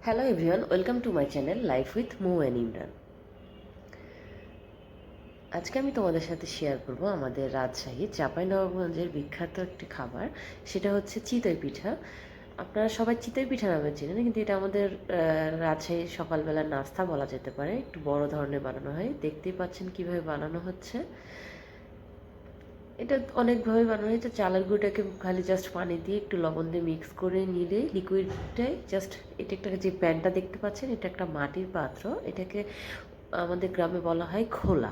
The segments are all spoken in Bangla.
Hello everyone, welcome to my channel life with Mou Imran. আজকে আমি তোমাদের সাথে শেয়ার করব আমাদের রাজশাহী চাঁপাইনবাবগঞ্জের বিখ্যাত একটি খাবার, সেটা হচ্ছে চিতই পিঠা। আপনারা সবাই চিতই পিঠা নামে চেনেন, কিন্তু এটা আমাদের রাজশাহীর সকালবেলার নাস্তা বলা যেতে পারে। একটু বড় ধরনের বানানো হয়, দেখতেই পাচ্ছেন কিভাবে বানানো হচ্ছে। এটা অনেকভাবে বানানো হয়। এটা চালের গুঁড়োটাকে খালি জাস্ট পানি দিয়ে একটু লবণ দিয়ে মিক্স করে নিলে লিকুইডটাই জাস্ট, এটা একটা যে প্যানটা দেখতে পাচ্ছেন, এটা একটা মাটির পাত্র। এটাকে আমাদের গ্রামে বলা হয় খোলা।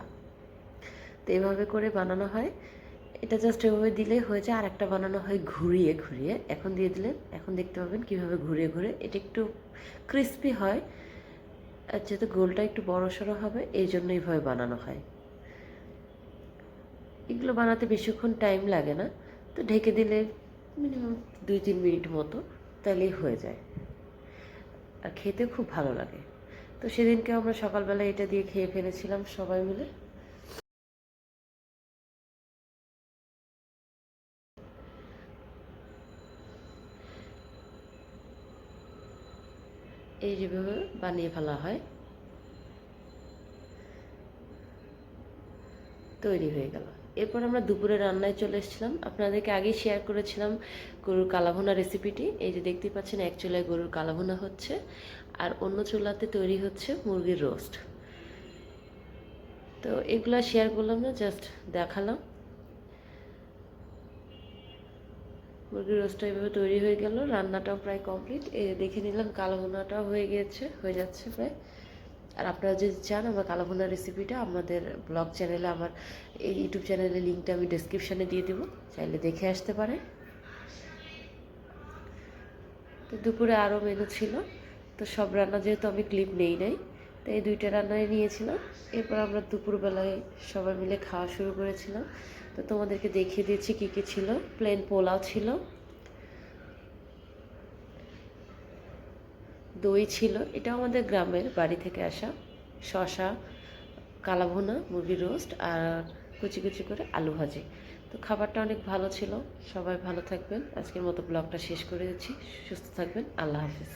তো এভাবে করে বানানো হয়। এটা জাস্ট এভাবে দিলেই হয়ে যায়। আর একটা বানানো হয় ঘুরিয়ে ঘুরিয়ে, এখন দিয়ে দিলেন, এখন দেখতে পাবেন কীভাবে ঘুরিয়ে ঘুরে এটা একটু ক্রিস্পি হয়। আর যেহেতু গোলটা একটু বড় সড়ো হবে, এই জন্য এইভাবে বানানো হয়। এগুলো বানাতে বেশিক্ষণ টাইম লাগে না, তো ঢেকে দিলে মিনিমাম 2-3 মিনিট মতো, তাহলেই হয়ে যায়। আর খেতে খুব ভালো লাগে। তো সেদিনকে আমরা সকালবেলা এটা দিয়ে খেয়ে ফেলেছিলাম সবাই মিলে। এই যেভাবে বানিয়ে ফেলা হয়, তৈরি হয়ে গেল। এরপর আমরা দুপুরে রান্নায় চলে এসেছিলাম। আপনাদেরকে আগেই শেয়ার করেছিলাম গরুর কালাভুনা রেসিপিটি। এই যে দেখতেই পাচ্ছেন, এক চুলায় গরুর কালাভুনা হচ্ছে আর অন্য চুলাতে তৈরি হচ্ছে মুরগির রোস্ট। তো এগুলো শেয়ার করলাম না, জাস্ট দেখালাম। মুরগির রোস্টটা এভাবে তৈরি হয়ে গেল, রান্নাটাও প্রায় কমপ্লিট। দেখে নিলাম কালাভুনাটাও হয়ে যাচ্ছে প্রায়। আর আপনারা যদি চান আমার কালাভুনা রেসিপিটা, আমাদের ব্লগ চ্যানেলে, আমার এই ইউটিউব চ্যানেলের লিঙ্কটা আমি ডেসক্রিপশানে দিয়ে দেবো, চাইলে দেখে আসতে পারে। তো দুপুরে আরও মেনু ছিল, তো সব রান্না যেহেতু আমি ক্লিপ নেই নাই, তো এই দুইটা রান্নাই নিয়েছিলাম। এরপর আমরা দুপুরবেলায় সবাই মিলে খাওয়া শুরু করেছিলাম। তো তোমাদেরকে দেখিয়ে দিয়েছি কী কী ছিল। প্লেন পোলাও ছিল, দই ছিল, এটাও আমাদের গ্রামের বাড়ি থেকে আসা, শশা, কালাভুনা, মুরগির রোস্ট আর কুচি কুচি করে আলু ভাজি। তো খাবারটা অনেক ভালো ছিল। সবাই ভালো থাকবেন। আজকের মতো ব্লগটা শেষ করে দিচ্ছি। সুস্থ থাকবেন। আল্লাহ হাফিজ।